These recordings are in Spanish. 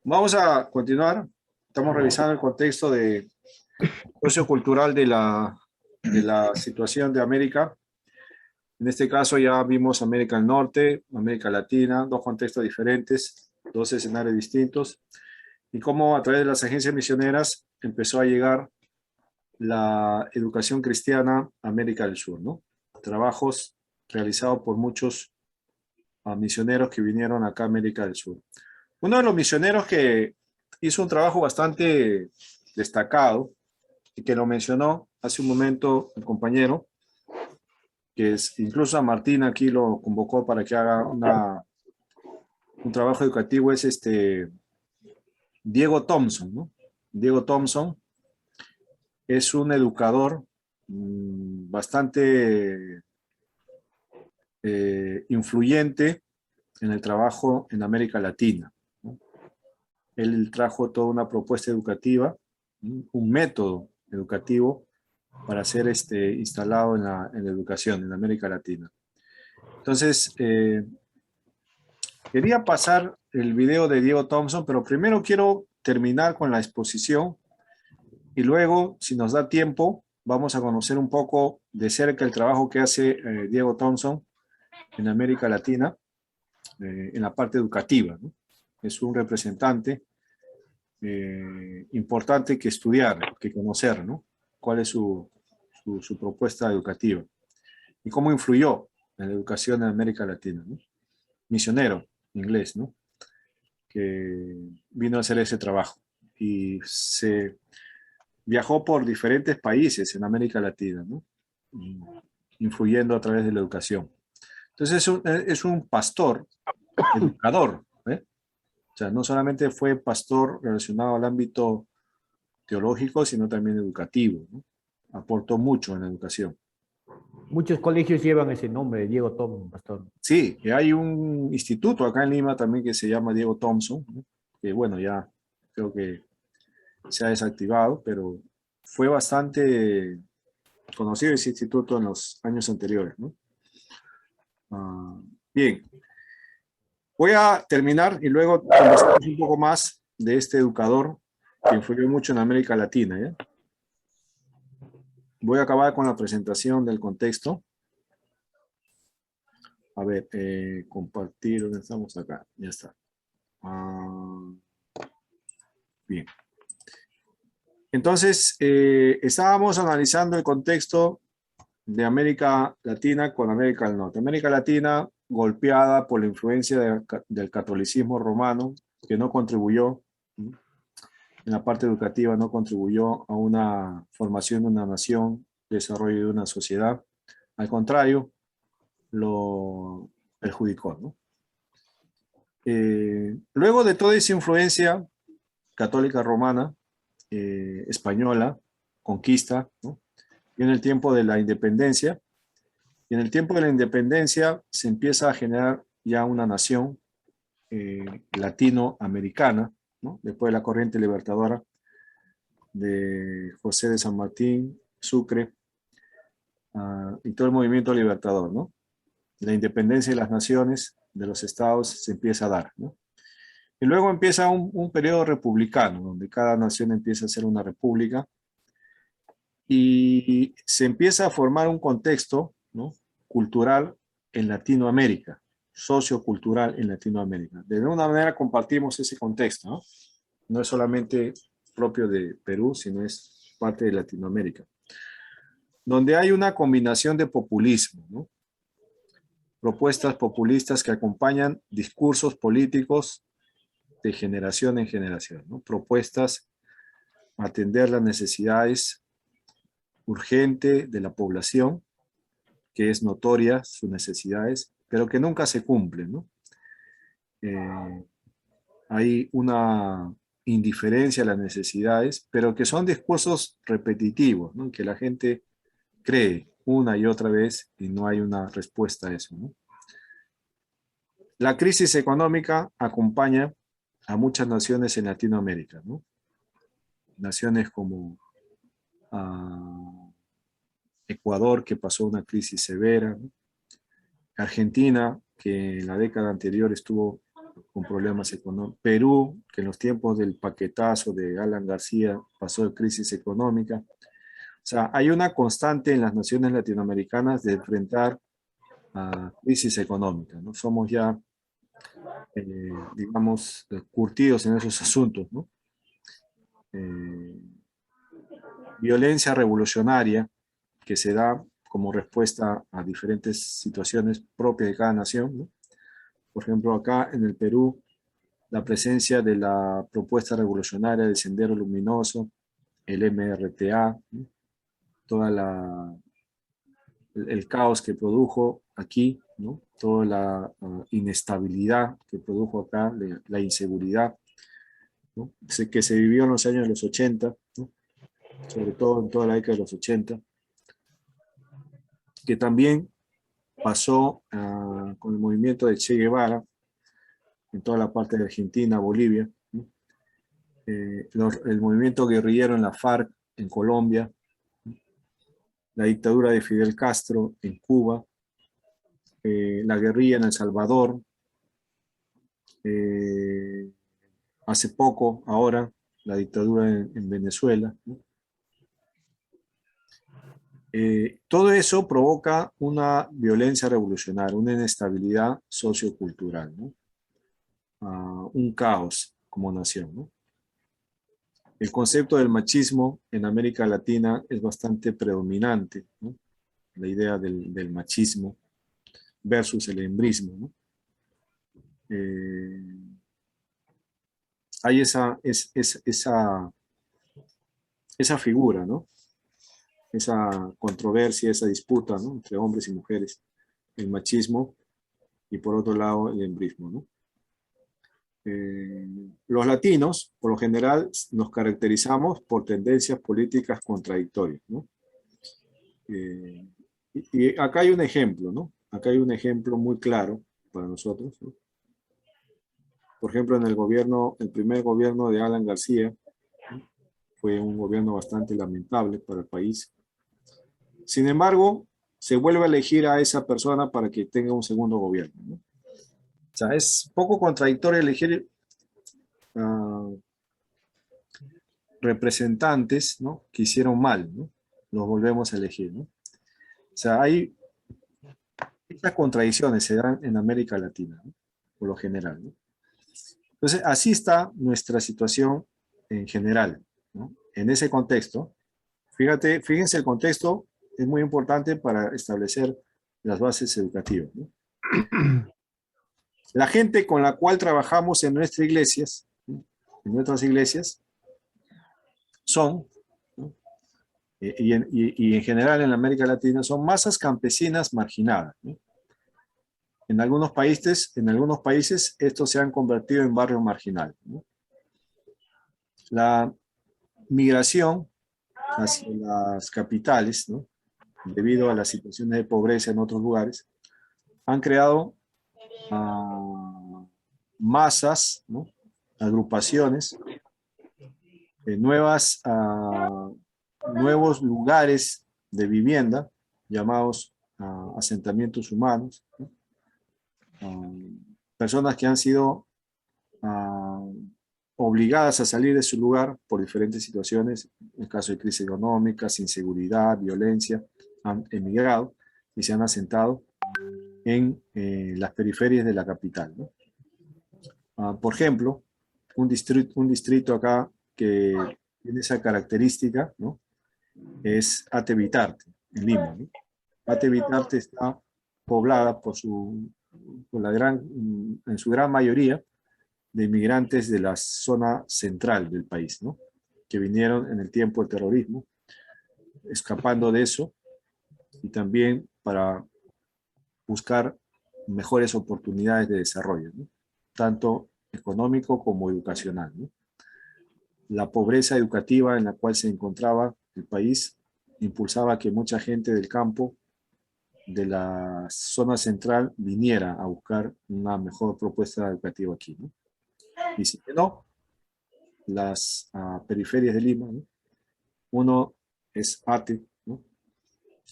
Vamos a continuar. Estamos revisando el contexto sociocultural de la situación de América. En este caso ya vimos América del Norte, América Latina, dos contextos diferentes, dos escenarios distintos, y cómo a través de las agencias misioneras empezó a llegar la educación cristiana a América del Sur, ¿no? Trabajos realizados por muchos misioneros que vinieron acá a América del Sur. Uno de los misioneros que hizo un trabajo bastante destacado y que lo mencionó hace un momento el compañero, que es incluso a Martín aquí lo convocó para que haga un trabajo educativo, es Diego Thompson, ¿no? Diego Thompson es un educador bastante influyente en el trabajo en América Latina, ¿no? Él trajo toda una propuesta educativa, un método educativo para ser instalado en la educación en América Latina. Entonces, quería pasar el video de Diego Thompson, pero primero quiero terminar con la exposición y luego, si nos da tiempo, vamos a conocer un poco de cerca el trabajo que hace Diego Thompson en América Latina, en la parte educativa, ¿no? Es un representante importante que estudiar, que conocer, ¿no? Cuál es su propuesta educativa y cómo influyó en la educación en América Latina, ¿no? Misionero inglés, ¿no? Que vino a hacer ese trabajo y se viajó por diferentes países en América Latina, ¿no? Influyendo a través de la educación. Entonces es un pastor, educador, ¿eh? O sea, no solamente fue pastor relacionado al ámbito teológico, sino también educativo, ¿no? Aportó mucho en la educación. Muchos colegios llevan ese nombre, Diego Tom, pastor. Sí, y hay un instituto acá en Lima también que se llama Diego Thompson, ¿no? Que bueno, ya creo que se ha desactivado, pero fue bastante conocido ese instituto en los años anteriores, ¿no? Bien, voy a terminar y luego conversamos un poco más de este educador que influyó mucho en América Latina, ¿ya? Voy a acabar con la presentación del contexto. A ver, compartir, ¿dónde estamos acá? Ya está. Bien. Entonces, estábamos analizando el contexto de América Latina con América del Norte. América Latina golpeada por la influencia del catolicismo romano, que no contribuyó, ¿sí? En la parte educativa, no contribuyó a una formación de una nación, desarrollo de una sociedad. Al contrario, lo perjudicó, ¿no? Luego de toda esa influencia católica romana, española, conquista, ¿no? Y en el tiempo de la independencia, y en el tiempo de la independencia se empieza a generar ya una nación latinoamericana, ¿no? Después de la corriente libertadora de José de San Martín, Sucre, y todo el movimiento libertador, ¿no? La independencia de las naciones, de los estados, se empieza a dar, ¿no? Y luego empieza un periodo republicano, donde cada nación empieza a ser una república, y se empieza a formar un contexto, ¿no? Cultural en Latinoamérica, sociocultural en Latinoamérica. De alguna manera compartimos ese contexto, ¿no? No es solamente propio de Perú, sino es parte de Latinoamérica, donde hay una combinación de populismo, ¿no? Propuestas populistas que acompañan discursos políticos de generación en generación, ¿no? Propuestas a atender las necesidades urgentes de la población, que es notoria sus necesidades, pero que nunca se cumplen, ¿no? Hay una indiferencia a las necesidades, pero que son discursos repetitivos, ¿no? Que la gente cree una y otra vez y no hay una respuesta a eso, ¿no? La crisis económica acompaña a muchas naciones en Latinoamérica, ¿no? Naciones como Ecuador, que pasó una crisis severa, ¿no? Argentina, que en la década anterior estuvo con problemas económicos. Perú, que en los tiempos del paquetazo de Alan García pasó de crisis económica. O sea, hay una constante en las naciones latinoamericanas de enfrentar a crisis económica, ¿no? Somos ya, digamos, curtidos en esos asuntos, ¿no? Violencia revolucionaria que se da como respuesta a diferentes situaciones propias de cada nación, ¿no? Por ejemplo, acá en el Perú, la presencia de la propuesta revolucionaria del Sendero Luminoso, el MRTA, ¿no? Toda el caos que produjo aquí, ¿no? Toda la inestabilidad que produjo acá, la inseguridad, ¿no? Que se vivió en los años de los 80, ¿no? Sobre todo en toda la década de los 80, que también pasó con el movimiento de Che Guevara en toda la parte de Argentina, Bolivia, ¿no? El movimiento guerrillero en la FARC en Colombia, la dictadura de Fidel Castro en Cuba, la guerrilla en El Salvador, hace poco, ahora, la dictadura en Venezuela, ¿no? Todo eso provoca una violencia revolucionaria, una inestabilidad sociocultural, ¿no? Un caos como nación, ¿no? El concepto del machismo en América Latina es bastante predominante, ¿no? La idea del machismo versus el hembrismo, ¿no? Hay esa figura, ¿no? Esa controversia, esa disputa, ¿no? Entre hombres y mujeres, el machismo y por otro lado el hembrismo, ¿no? Los latinos, por lo general, nos caracterizamos por tendencias políticas contradictorias, ¿no? Y acá hay un ejemplo, ¿no? Acá hay un ejemplo muy claro para nosotros, ¿no? Por ejemplo, en el gobierno, el primer gobierno de Alan García, ¿no? Fue un gobierno bastante lamentable para el país. Sin embargo, se vuelve a elegir a esa persona para que tenga un segundo gobierno, ¿no? O sea, es poco contradictorio elegir representantes, ¿no? Que hicieron mal, ¿no? Los volvemos a elegir, ¿no? O sea, hay estas contradicciones se dan en América Latina, ¿no? Por lo general, ¿no? Entonces, así está nuestra situación en general, ¿no? En ese contexto, fíjense el contexto es muy importante para establecer las bases educativas, ¿no? La gente con la cual trabajamos en nuestras iglesias, ¿no? En nuestras iglesias, son, ¿no? Y en general en América Latina, son masas campesinas marginadas, ¿no? En algunos países estos se han convertido en barrios marginales, ¿no? La migración hacia las capitales, ¿no? Debido a las situaciones de pobreza en otros lugares, han creado masas, ¿no? Agrupaciones, nuevos lugares de vivienda llamados asentamientos humanos, ¿no? Personas que han sido obligadas a salir de su lugar por diferentes situaciones, en el caso de crisis económicas, inseguridad, violencia, han emigrado y se han asentado en las periferias de la capital, ¿no? Por ejemplo, un distrito acá que tiene esa característica, ¿no? Es Atevitarte, en Lima, ¿no? Atevitarte está poblada en su gran mayoría de inmigrantes de la zona central del país, ¿no? Que vinieron en el tiempo del terrorismo, escapando de eso y también para buscar mejores oportunidades de desarrollo, ¿no? Tanto económico como educacional, ¿no? La pobreza educativa en la cual se encontraba el país impulsaba que mucha gente del campo, de la zona central, viniera a buscar una mejor propuesta educativa aquí, ¿no? Y si no, las periferias de Lima, ¿no? Uno es Ate, ¿no?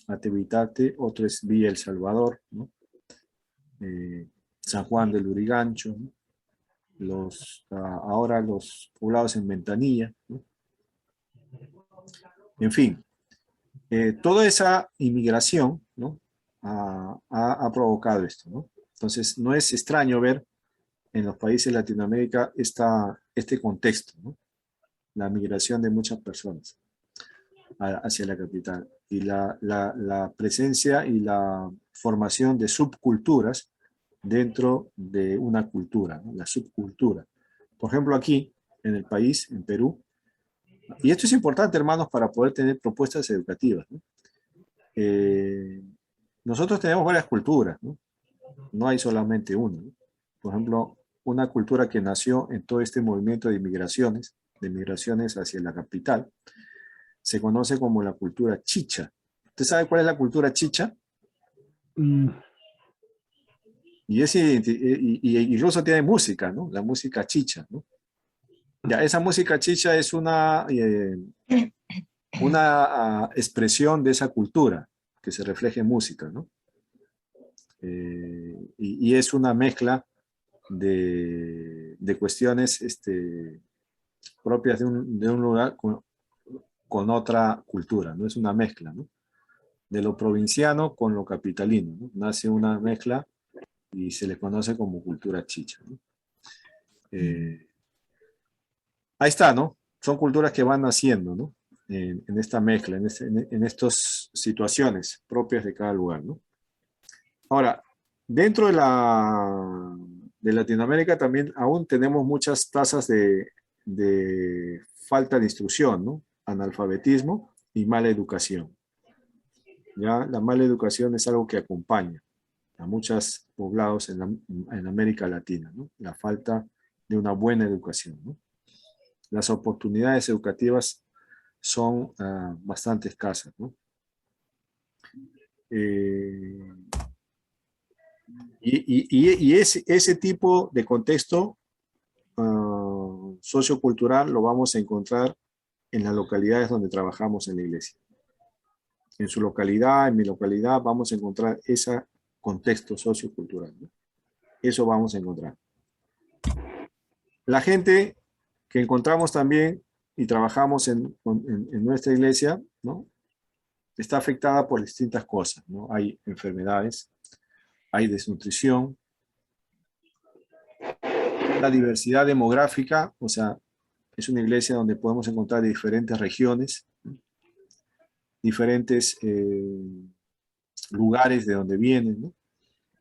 Atevitate, otro es Villa El Salvador, ¿no? San Juan del Lurigancho, ¿no? ahora los poblados en Ventanilla, ¿no? En fin, toda esa inmigración, ¿no? ha provocado esto, ¿no? Entonces, no es extraño ver en los países de Latinoamérica este contexto, ¿no? La migración de muchas personas hacia la capital y la presencia y la formación de subculturas dentro de una cultura, ¿no? La subcultura. Por ejemplo, aquí, en el país, en Perú, y esto es importante, hermanos, para poder tener propuestas educativas, ¿no? Eh, nosotros tenemos varias culturas, ¿no? No hay solamente una, ¿no? Por ejemplo, una cultura que nació en todo este movimiento de migraciones hacia la capital, se conoce como la cultura chicha. ¿Usted sabe cuál es la cultura chicha? Mm, Y incluso tiene música, ¿no? La música chicha, ¿no? Ya, esa música chicha es una expresión de esa cultura que se refleja en música, ¿no? Y es una mezcla de cuestiones propias de un lugar con otra cultura, ¿no? Es una mezcla, ¿no? De lo provinciano con lo capitalino, ¿no? Nace una mezcla y se le conoce como cultura chicha, ¿no? Eh, ahí está, ¿no? Son culturas que van naciendo, ¿no? En esta mezcla, en estas situaciones propias de cada lugar, ¿no? Ahora, dentro de Latinoamérica también aún tenemos muchas tasas de falta de instrucción, ¿no? Analfabetismo y mala educación. ¿Ya? La mala educación es algo que acompaña a muchos poblados en América Latina, ¿no? La falta de una buena educación, ¿no? Las oportunidades educativas son bastante escasas, ¿no? Eh, y ese tipo de contexto sociocultural lo vamos a encontrar en las localidades donde trabajamos en la iglesia. En su localidad, en mi localidad, vamos a encontrar ese contexto sociocultural, ¿no? Eso vamos a encontrar. La gente que encontramos también y trabajamos en nuestra iglesia, ¿no? Está afectada por distintas cosas, ¿no? Hay enfermedades, hay desnutrición, la diversidad demográfica, o sea, es una iglesia donde podemos encontrar de diferentes regiones, diferentes lugares de donde vienen, ¿no?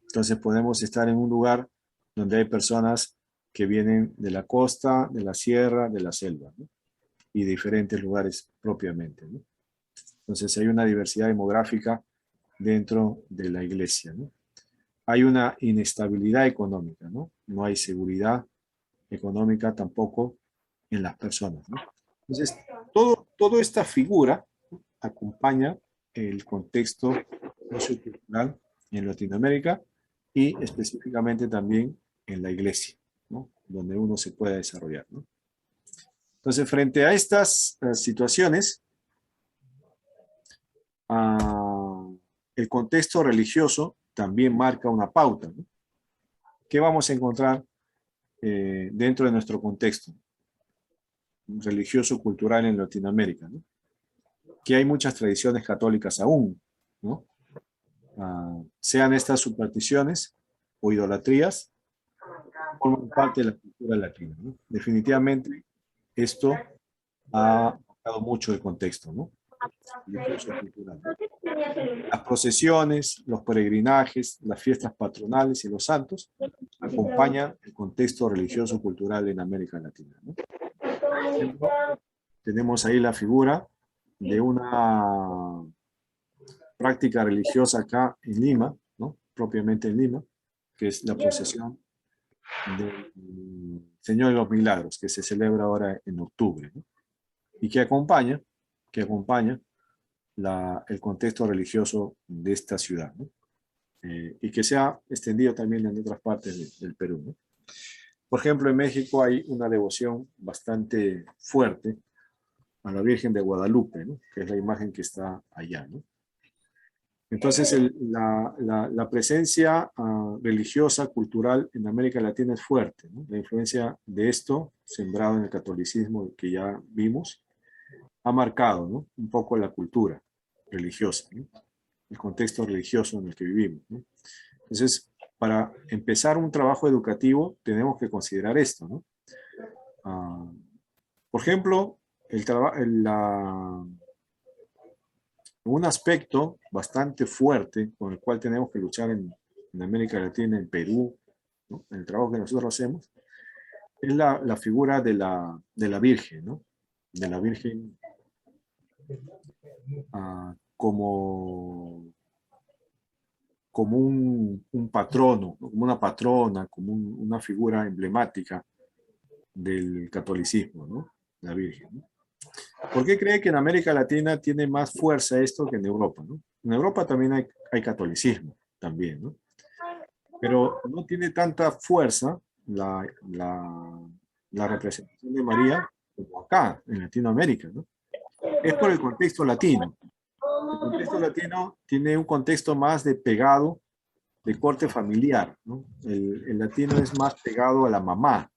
Entonces podemos estar en un lugar donde hay personas que vienen de la costa, de la sierra, de la selva, ¿no? Y de diferentes lugares propiamente, ¿no? Entonces hay una diversidad demográfica dentro de la iglesia, ¿no? Hay una inestabilidad económica, ¿no? No hay seguridad económica tampoco en las personas, ¿no? Entonces, toda esta figura acompaña el contexto sociocultural en Latinoamérica y específicamente también en la iglesia, ¿no? Donde uno se pueda desarrollar, ¿no? Entonces, frente a estas situaciones, el contexto religioso también marca una pauta, ¿no? ¿Qué vamos a encontrar dentro de nuestro contexto religioso cultural en Latinoamérica, ¿no? Que hay muchas tradiciones católicas aún, ¿no? Sean estas supersticiones o idolatrías, forman parte de la cultura latina, ¿no? Definitivamente esto ha marcado mucho el contexto, ¿no? Religioso cultural, ¿no? Las procesiones, los peregrinajes, las fiestas patronales y los santos acompañan el contexto religioso cultural en América Latina, ¿no? Por ejemplo, tenemos ahí la figura de una práctica religiosa acá en Lima, ¿no? Propiamente en Lima, que es la procesión del Señor de los Milagros, que se celebra ahora en octubre, ¿no? Y que acompaña el contexto religioso de esta ciudad, ¿no? Y que se ha extendido también en otras partes del Perú, ¿no? Por ejemplo, en México hay una devoción bastante fuerte a la Virgen de Guadalupe, ¿no? Que es la imagen que está allá, ¿no? Entonces, la presencia religiosa, cultural en América Latina es fuerte, ¿no? La influencia de esto, sembrado en el catolicismo que ya vimos, ha marcado, ¿no?, un poco la cultura religiosa, ¿no?, el contexto religioso en el que vivimos, ¿no? Entonces, para empezar un trabajo educativo, tenemos que considerar esto, ¿no? Por ejemplo, un aspecto bastante fuerte con el cual tenemos que luchar en América Latina, en Perú, ¿no?, en el trabajo que nosotros hacemos, es la figura de la Virgen, ¿no? De la Virgen como un patrono, como una patrona, como una figura emblemática del catolicismo, ¿no? La Virgen, ¿no? ¿Por qué cree que en América Latina tiene más fuerza esto que en Europa, ¿no? En Europa también hay catolicismo, también, ¿no? Pero no tiene tanta fuerza la representación de María como acá, en Latinoamérica, ¿no? Es por el contexto latino. El contexto latino tiene un contexto más de pegado, de corte familiar, ¿no? El latino es más pegado a la mamá,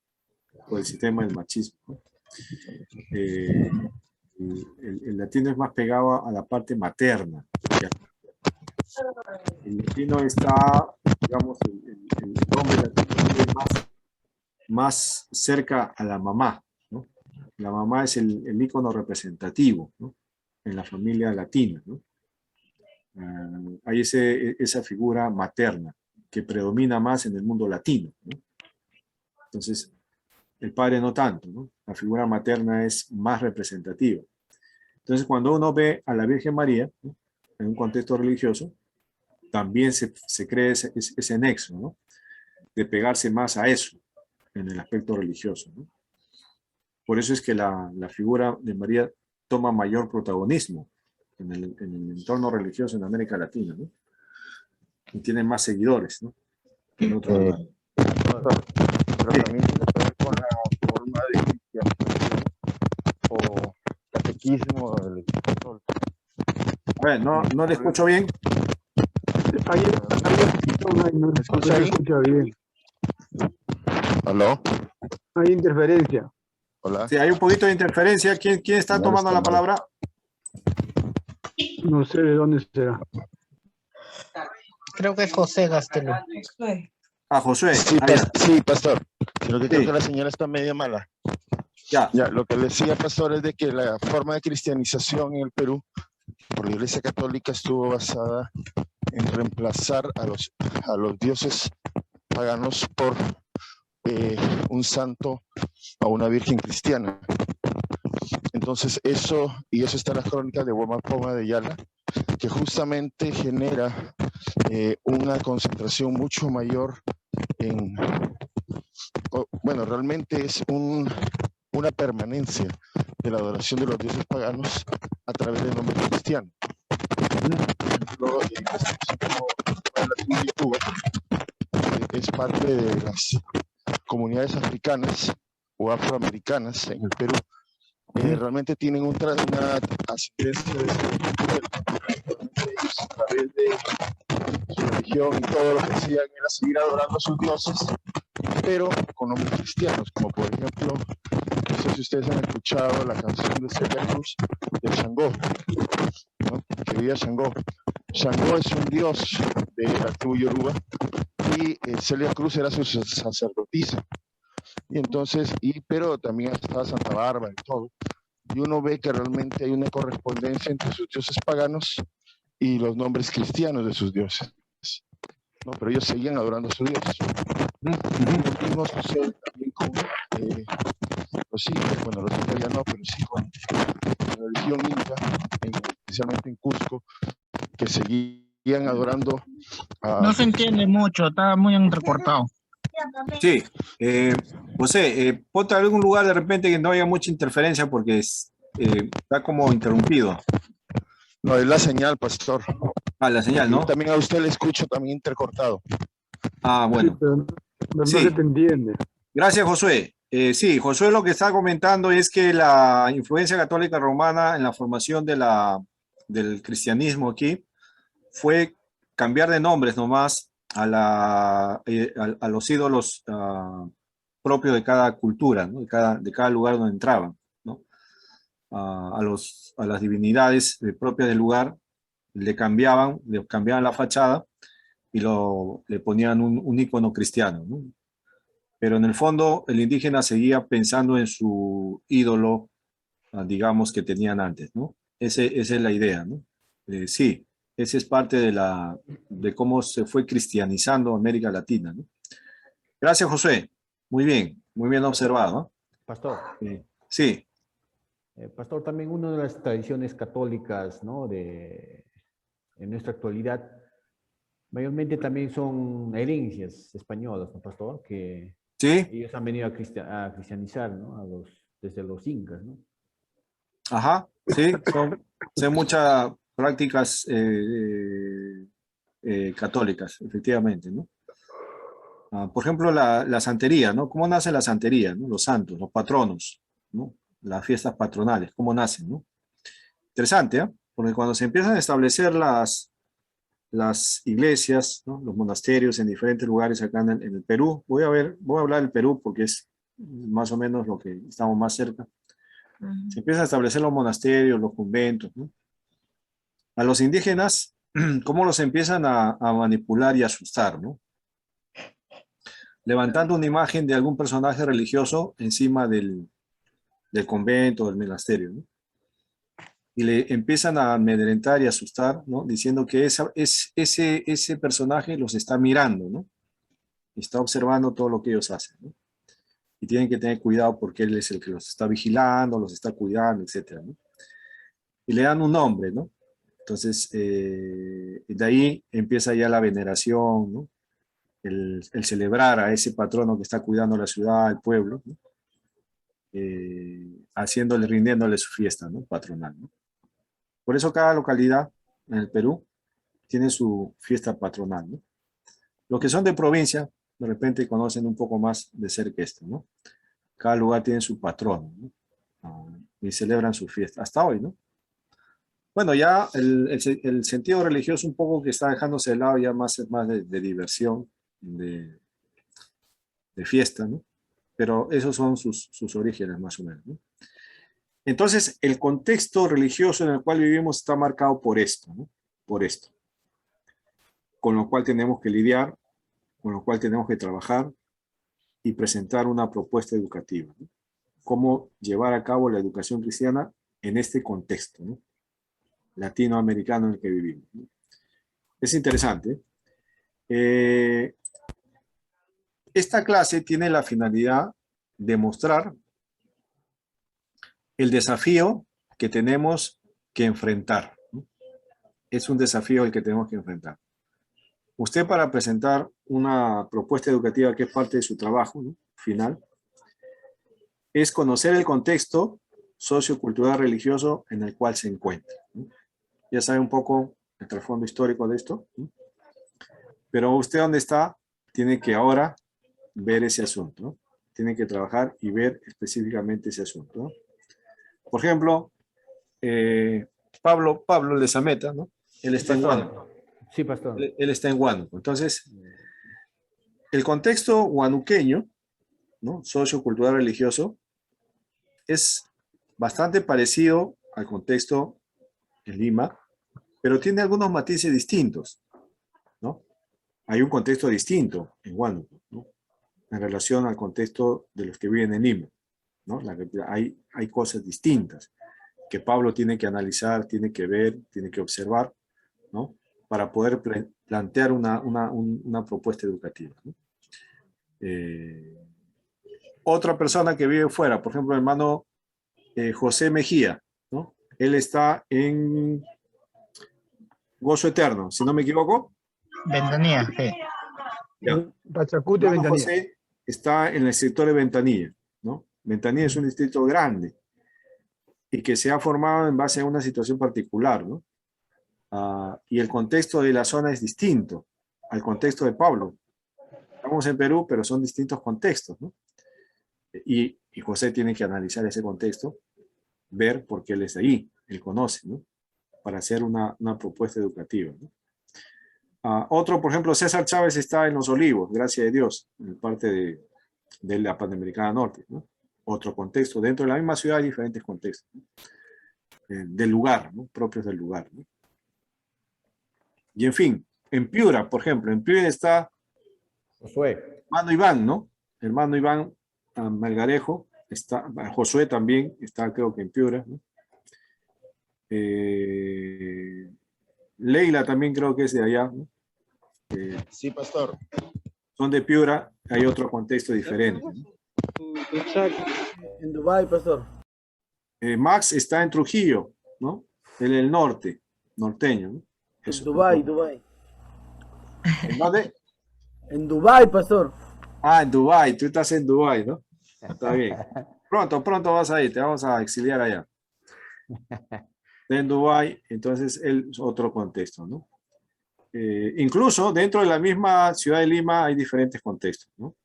por el sistema del machismo, ¿no? El latino es más pegado a la parte materna. El latino está, digamos, el hombre latino es más cerca a la mamá, ¿no? La mamá es el ícono representativo, ¿no?, en la familia latina, ¿no? Hay esa figura materna que predomina más en el mundo latino, ¿no? Entonces, el padre no tanto, ¿no? La figura materna es más representativa. Entonces, cuando uno ve a la Virgen María, ¿no?, en un contexto religioso, también se crea ese nexo, ¿no?, de pegarse más a eso en el aspecto religioso, ¿no? Por eso es que la figura de María toma mayor protagonismo en el entorno religioso en América Latina, ¿no? Y tiene más seguidores, ¿no?, que en otros lugares. Pero también tiene que ver con la forma de cristianización o catequismo del católico. A ver, no le escucho bien. No ¿Me escucha se ahí? escucha bien. ¿Aló? Hay interferencia. Hola. Sí, hay un poquito de interferencia. ¿Quién está Señal tomando está la mal. palabra? No sé de dónde será. Creo que es José Gastelum. Josué. Sí, Ya. sí, pastor. Sino que creo Sí. que la señal está media mala. Ya. Ya, lo que le decía, pastor, es de que la forma de cristianización en el Perú por la Iglesia Católica estuvo basada en reemplazar a los dioses paganos por un santo o una virgen cristiana. Entonces eso está en las crónicas de Huayna Poma de Yala, que justamente genera una concentración mucho mayor realmente es una permanencia de la adoración de los dioses paganos a través del nombre cristiano. Por ejemplo, es parte de las comunidades africanas o afroamericanas en el Perú. Realmente tienen una asistencia de ellos a través de su religión y todo lo que hacían era seguir adorando a sus dioses, pero con nombres cristianos, como por ejemplo, no sé si ustedes han escuchado la canción de Celia Cruz de Shango, ¿no? Que viva Shango. Shango es un dios de la tribu Yoruba y Celia Cruz era su sacerdotisa. Y entonces, pero también estaba Santa Bárbara y todo. Y uno ve que realmente hay una correspondencia entre sus dioses paganos y los nombres cristianos de sus dioses, ¿no? Pero ellos seguían adorando a sus dioses. Lo mismo sucede también con los incas, bueno, los incas ya no, pero sí con la religión inca, especialmente en Cusco, que seguían adorando a... No se entiende mucho, está muy entrecortado. Sí. José, ponte a algún lugar de repente que no haya mucha interferencia porque está como interrumpido. No, es la señal, pastor. La señal, ¿no? Y también a usted le escucho también intercortado. Bueno. Sí, pero no Sí. se te entiende. Gracias, Josué. Sí, Josué lo que está comentando es que la influencia católica romana en la formación del cristianismo aquí fue cambiar de nombres nomás a los ídolos propios de cada cultura, ¿no? De cada lugar donde entraban, ¿no? A las divinidades propias del lugar le cambiaban la fachada y le ponían un icono cristiano, ¿no? Pero en el fondo el indígena seguía pensando en su ídolo, digamos, que tenían antes, ¿no? Esa es la idea, ¿no? Sí, esa es parte de cómo se fue cristianizando América Latina, ¿no? Gracias, José. Muy bien observado, ¿no? Pastor, Sí, pastor, también una de las tradiciones católicas, ¿no? En nuestra actualidad, mayormente también son herencias españolas, ¿no, pastor? Que sí, ellos han venido a cristianizar, ¿no? Desde los incas, ¿no? ajá, sí, son muchas prácticas católicas, efectivamente, ¿no? Por ejemplo, la santería, ¿no? ¿Cómo nace la santería, ¿no? Los santos, los patronos, ¿no? Las fiestas patronales, ¿cómo nacen, ¿no? Interesante, ¿eh? Porque cuando se empiezan a establecer las iglesias, ¿no? Los monasterios en diferentes lugares acá en el Perú, voy a hablar del Perú porque es más o menos lo que estamos más cerca. Se empiezan a establecer los monasterios, los conventos, ¿no? A los indígenas, ¿cómo los empiezan a manipular y asustar, ¿no? Levantando una imagen de algún personaje religioso encima del convento, del monasterio, ¿no? Y le empiezan a amedrentar y asustar, ¿no? Diciendo que ese personaje los está mirando, ¿no? Está observando todo lo que ellos hacen, ¿no? Y tienen que tener cuidado porque él es el que los está vigilando, los está cuidando, etcétera, ¿no? Y le dan un nombre, ¿no? Entonces, de ahí empieza ya la veneración, ¿no? El celebrar a ese patrono que está cuidando la ciudad, el pueblo, ¿no? Rindiéndole su fiesta, ¿no? Patronal, ¿no? Por eso cada localidad en el Perú tiene su fiesta patronal, ¿no? Los que son de provincia, de repente conocen un poco más de cerca esto, ¿no? Cada lugar tiene su patrono, ¿no? Y celebran su fiesta, hasta hoy, ¿no? Bueno, ya el sentido religioso un poco que está dejándose de lado ya más de diversión, de fiesta, ¿no? Pero esos son sus orígenes más o menos, ¿no? Entonces, el contexto religioso en el cual vivimos está marcado por esto, ¿no? Por esto. Con lo cual tenemos que lidiar, con lo cual tenemos que trabajar y presentar una propuesta educativa, ¿no? Cómo llevar a cabo la educación cristiana en este contexto, ¿no? Latinoamericano en el que vivimos, ¿no? Es interesante. Esta clase tiene la finalidad de mostrar el desafío que tenemos que enfrentar, ¿no? Es un desafío el que tenemos que enfrentar. Usted, para presentar una propuesta educativa que es parte de su trabajo, ¿no? Final, es conocer el contexto sociocultural religioso en el cual se encuentra, ¿no? Ya sabe un poco el trasfondo histórico de esto, ¿no? Pero usted, donde está, tiene que ahora ver ese asunto, ¿no? Tiene que trabajar y ver específicamente ese asunto, ¿no? Por ejemplo, Pablo Lezameta, ¿no? Él está en Huánuco. Sí, pastor. Él está en Huánuco. Entonces, el contexto huanuqueño, ¿no? Sociocultural religioso, es bastante parecido al contexto en Lima, pero tiene algunos matices distintos, ¿no? Hay un contexto distinto en Huánuco, ¿no? En relación al contexto de los que viven en Lima, ¿no? Hay cosas distintas que Pablo tiene que analizar, tiene que ver, tiene que observar, ¿no? Para poder plantear una propuesta educativa, ¿no? Otra persona que vive fuera, por ejemplo, el hermano José Mejía, ¿no? Él está en Gozo Eterno, si no me equivoco. Ventanilla, sí. Ya. Pachacute, Hermano Ventanilla. José está en el sector de Ventanilla, ¿no? Ventanilla es un distrito grande y que se ha formado en base a una situación particular, ¿no? Y el contexto de la zona es distinto al contexto de Pablo. Estamos en Perú, pero son distintos contextos, ¿no? Y José tiene que analizar ese contexto, ver por qué él es de ahí, él conoce, ¿no? Para hacer una propuesta educativa, ¿no? Otro, por ejemplo, César Chávez está en Los Olivos, gracias a Dios, en parte de la Panamericana Norte, ¿no? Otro contexto, dentro de la misma ciudad hay diferentes contextos, ¿no? Del lugar, ¿no? Propios del lugar, ¿no? Y en fin, en Piura, por ejemplo, en Piura está Josué. hermano Iván, ¿no? Hermano Iván Malgarejo, está, Josué también está creo que en Piura, ¿no? Leila también creo que es de allá, ¿no? Sí, pastor. Son de Piura, hay otro contexto diferente, ¿no? Exacto. En Dubái, pastor. Max está en Trujillo, ¿no? En el norte, norteño, ¿no? En Dubái, Dubái. ¿En dónde? En Dubái, pastor. Ah, en Dubái, tú estás en Dubái, ¿no? Está bien. Pronto vas a ir, te vamos a exiliar allá. En Dubái, entonces es otro contexto, ¿no? Incluso dentro de la misma ciudad de Lima hay diferentes contextos, ¿no?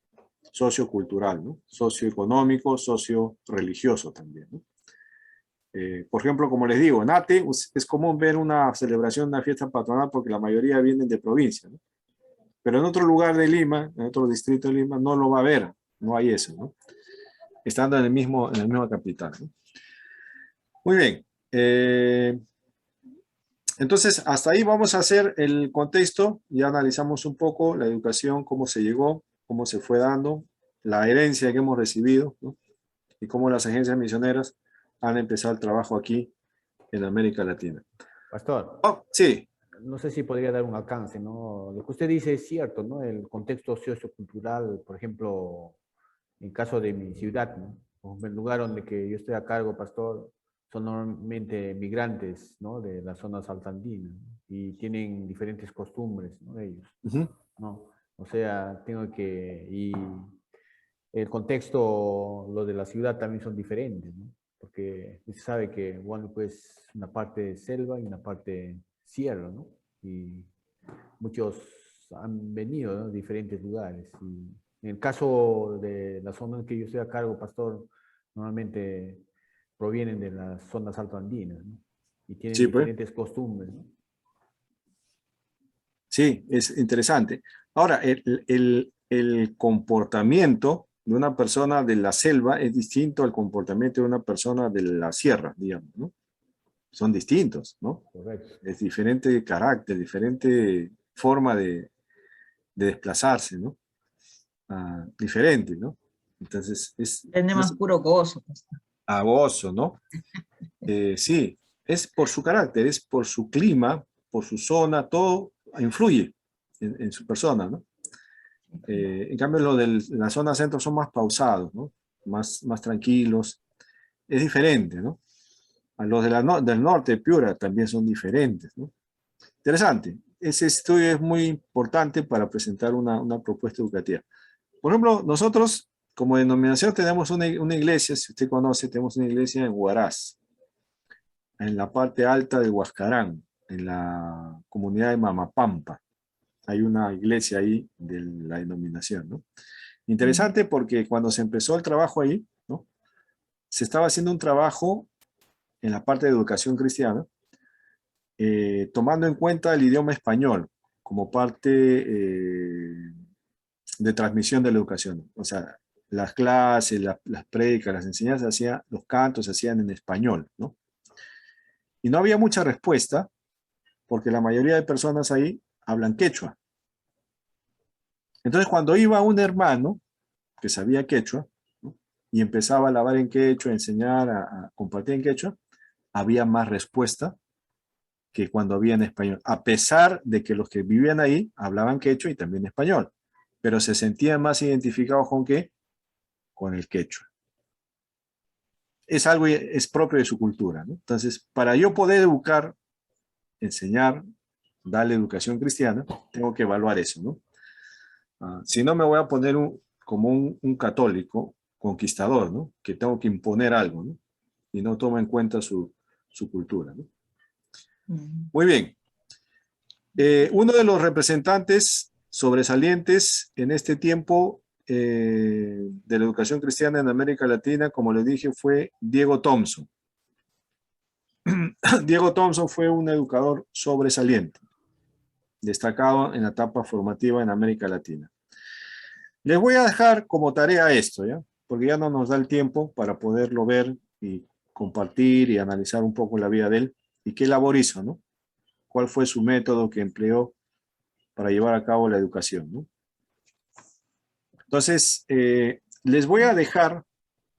Sociocultural, ¿no? Socioeconómico, socio-religioso también, ¿no? Por ejemplo, como les digo, en Ate es común ver una celebración, una fiesta patronal porque la mayoría vienen de provincia, ¿no? Pero en otro lugar de Lima, en otro distrito de Lima, no lo va a ver, no hay eso, ¿no? Estando en la misma capital, ¿no? Muy bien. Entonces, hasta ahí vamos a hacer el contexto. Ya analizamos un poco la educación, cómo se llegó, cómo se fue dando, la herencia que hemos recibido, ¿no? Y cómo las agencias misioneras han empezado el trabajo aquí en América Latina. Pastor, Oh, sí, no sé si podría dar un alcance, ¿no? Lo que usted dice es cierto, ¿no? El contexto sociocultural, por ejemplo, en caso de mi ciudad, ¿no? O el lugar donde que yo estoy a cargo, pastor, son normalmente migrantes, ¿no? De las zonas altandinas, ¿no? Y tienen diferentes costumbres, ¿no? Ellos, ¿no? O sea, y el contexto, lo de la ciudad también son diferentes, ¿no? Porque se sabe que, bueno, pues una parte de selva y una parte sierra, ¿no? Y muchos han venido, ¿no? De diferentes lugares. Y en el caso de la zona en que yo estoy a cargo, pastor, normalmente provienen de las zonas altoandinas, ¿no? Y tienen sí, pues. diferentes costumbres, ¿no? Sí, es interesante. Ahora, el comportamiento de una persona de la selva es distinto al comportamiento de una persona de la sierra, digamos, ¿no? Son distintos, ¿no? Correcto. Es diferente carácter, diferente forma de desplazarse, ¿no? Diferente, ¿no? Entonces, Tiene más puro gozo. agoso, ¿no? Sí, es por su carácter, es por su clima, por su zona, todo influye en su persona, ¿no? En cambio, la zona centro son más pausados, ¿no? Más tranquilos. Es diferente, ¿no? A los del norte de Piura también son diferentes, ¿no? Interesante. Ese estudio es muy importante para presentar una propuesta educativa. Por ejemplo, nosotros como denominación tenemos una iglesia, si usted conoce, tenemos una iglesia en Huaraz, en la parte alta de Huascarán, en la comunidad de Mamapampa. Hay una iglesia ahí de la denominación, ¿no? Interesante porque cuando se empezó el trabajo ahí, ¿no? Se estaba haciendo un trabajo en la parte de educación cristiana, tomando en cuenta el idioma español como parte de transmisión de la educación. O sea, las clases, las prédicas, las enseñanzas, los cantos se hacían en español, ¿no? Y no había mucha respuesta porque la mayoría de personas ahí hablan quechua. Entonces, cuando iba un hermano que sabía quechua, ¿no? Y empezaba a hablar en quechua, a enseñar, a compartir en quechua, había más respuesta que cuando había en español, a pesar de que los que vivían ahí hablaban quechua y también español, pero se sentían más identificados con qué, con el quechua. Es algo, es propio de su cultura, ¿no? Entonces, para yo poder educar, enseñar, darle educación cristiana, tengo que evaluar eso, ¿no? Si no, me voy a poner como un católico conquistador, ¿no? Que tengo que imponer algo, ¿no? Y no toma en cuenta su cultura, ¿no? Muy bien. Uno de los representantes sobresalientes en este tiempo de la educación cristiana en América Latina, como les dije, fue Diego Thompson. Diego Thompson fue un educador sobresaliente. destacado en la etapa formativa en América Latina. Les voy a dejar como tarea esto, ¿ya? Porque ya no nos da el tiempo para poderlo ver y compartir y analizar un poco la vida de él y qué labor hizo, ¿no? Cuál fue su método que empleó para llevar a cabo la educación, ¿no? Entonces, les voy a dejar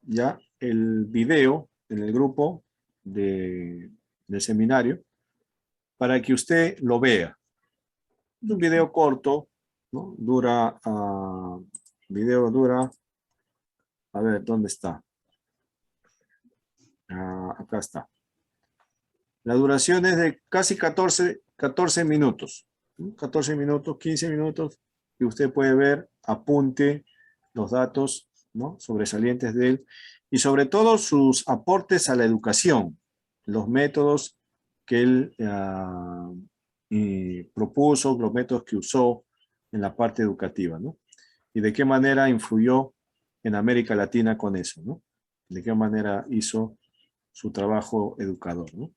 ya el video en el grupo del seminario para que usted lo vea. Es un video corto, ¿no? Video dura, a ver, ¿dónde está? Acá está. La duración es de casi 14 minutos, ¿no? 14 minutos, 15 minutos, y usted puede ver, apunte los datos, ¿no? Sobresalientes de él, y sobre todo sus aportes a la educación, los métodos que él propuso, los métodos que usó en la parte educativa, ¿no? Y de qué manera influyó en América Latina con eso, ¿no? De qué manera hizo su trabajo educador, ¿no?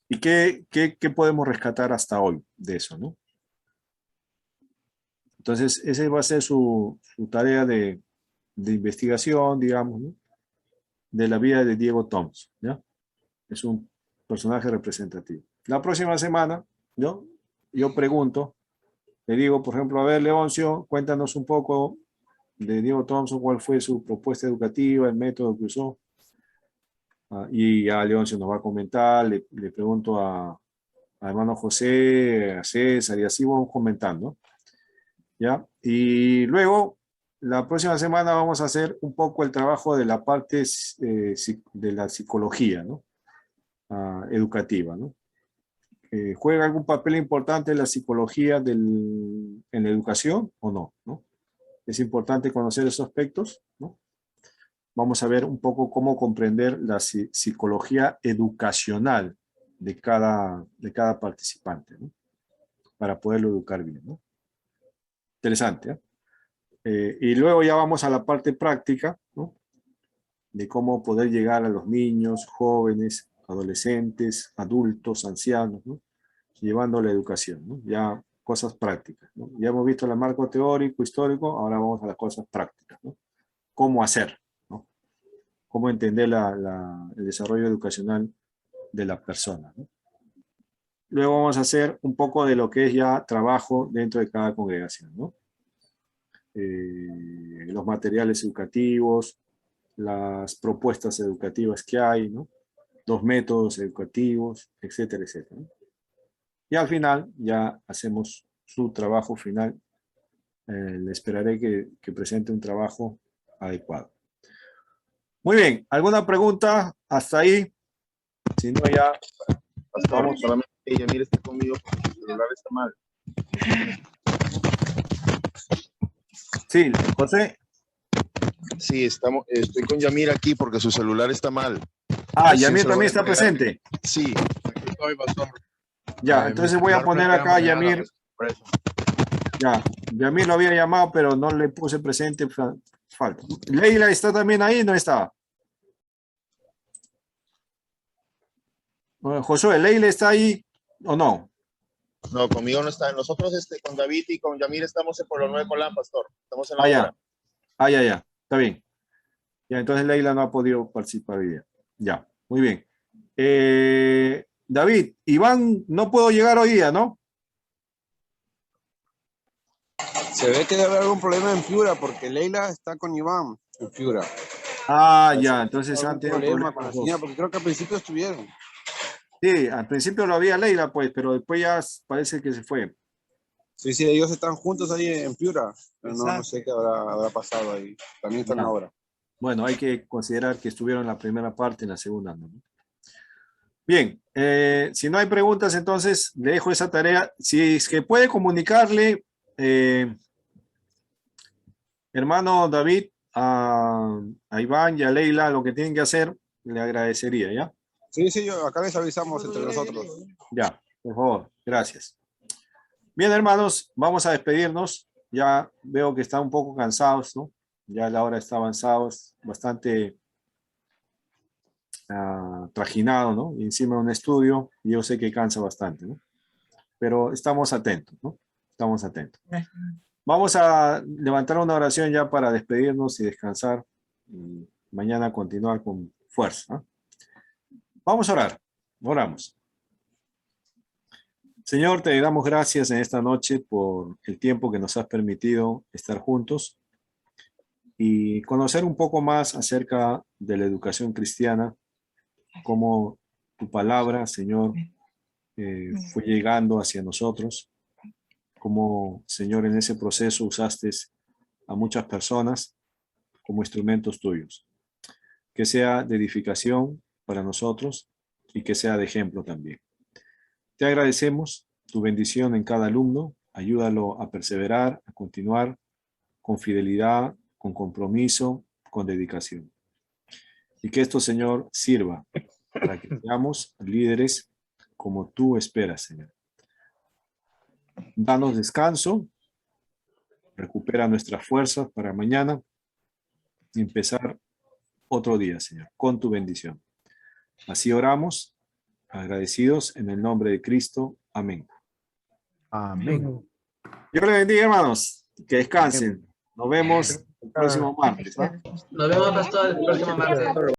¿Y qué podemos rescatar hasta hoy de eso, ¿no? Entonces, esa va a ser su tarea de investigación, digamos, ¿no? De la vida de Diego Thompson, ¿ya? Es un personaje representativo. La próxima semana, ¿no? Yo pregunto, le digo, por ejemplo, a ver, Leoncio, cuéntanos un poco de Diego Thompson, cuál fue su propuesta educativa, el método que usó. Y ya Leoncio nos va a comentar, le pregunto a hermano José, a César, y así vamos comentando, ¿ya? Y luego, la próxima semana vamos a hacer un poco el trabajo de la parte de la psicología, ¿no? Educativa, ¿no? ¿Juega algún papel importante la psicología en la educación o no, ¿no? Es importante conocer esos aspectos, ¿no? Vamos a ver un poco cómo comprender la psicología educacional de cada participante, ¿no? Para poderlo educar bien, ¿no? Interesante, ¿eh? Y luego ya vamos a la parte práctica, ¿no? De cómo poder llegar a los niños, jóvenes, adolescentes, adultos, ancianos, ¿no? Llevando la educación, ¿no? Ya cosas prácticas, ¿no? Ya hemos visto el marco teórico, histórico, ahora vamos a las cosas prácticas, ¿no? Cómo hacer, ¿no? Cómo entender el desarrollo educacional de la persona, ¿no? Luego vamos a hacer un poco de lo que es ya trabajo dentro de cada congregación, ¿no? Los materiales educativos, las propuestas educativas que hay, ¿no? Los métodos educativos, etcétera, etcétera, ¿no? Y al final ya hacemos su trabajo final. Le esperaré que presente un trabajo adecuado. Muy bien, ¿alguna pregunta hasta ahí? Si no, ya Pastor, vamos. solamente Yamir está conmigo porque su celular está mal. Sí, José. Sí, estoy con Yamir aquí porque su celular está mal. Yamir también está presente. Sí. Estoy, pastor. Ya, entonces voy a poner acá a Yamir. Ya, Yamir lo había llamado, pero no le puse presente. Falta. ¿Leila está también ahí? ¿No está? Josué, ¿Leila está ahí o no? No, conmigo no está. Nosotros con David y con Yamir estamos en Pueblo Nuevo Colán, pastor. Estamos en la obra. Ya. Está bien. Ya, entonces Leila no ha podido participar hoy día. Ya, muy bien. David, Iván no puedo llegar hoy día, ¿no? Se ve que debe haber algún problema en Piura porque Leila está con Iván en Piura. Ya, entonces han tenido problema con la señal porque creo que al principio estuvieron. Sí, al principio lo había Leila, pues, pero después ya parece que se fue. Sí, ellos están juntos ahí en Piura, pero no sé qué habrá pasado ahí. También están ahora. Bueno, hay que considerar que estuvieron en la primera parte y en la segunda, ¿no? Bien, si no hay preguntas, entonces le dejo esa tarea. Si es que puede comunicarle, hermano David, a Iván y a Leila lo que tienen que hacer, le agradecería, ¿ya? Sí, yo acá les avisamos entre nosotros. Ya, por favor, gracias. Bien, hermanos, vamos a despedirnos. Ya veo que están un poco cansados, ¿no? Ya la hora está avanzada, es bastante trajinado, ¿no? Y encima de un estudio, y yo sé que cansa bastante, ¿no? pero estamos atentos, ¿no? Estamos atentos. Vamos a levantar una oración ya para despedirnos y descansar. Y mañana continuar con fuerza, ¿no? Vamos a orar. Oramos. Señor, te damos gracias en esta noche por el tiempo que nos has permitido estar juntos y conocer un poco más acerca de la educación cristiana, cómo tu palabra, Señor, fue llegando hacia nosotros, cómo, Señor, en ese proceso usaste a muchas personas como instrumentos tuyos. Que sea de edificación para nosotros y que sea de ejemplo también. Te agradecemos tu bendición en cada alumno. Ayúdalo a perseverar, a continuar con fidelidad, con compromiso, con dedicación. Y que esto, Señor, sirva para que seamos líderes como tú esperas, Señor. Danos descanso, recupera nuestras fuerzas para mañana y empezar otro día, Señor, con tu bendición. Así oramos, agradecidos en el nombre de Cristo. Amén. Amén. Dios les bendiga, hermanos. Que descansen. Nos vemos el próximo martes, ¿no? Nos vemos, pastor, el próximo martes.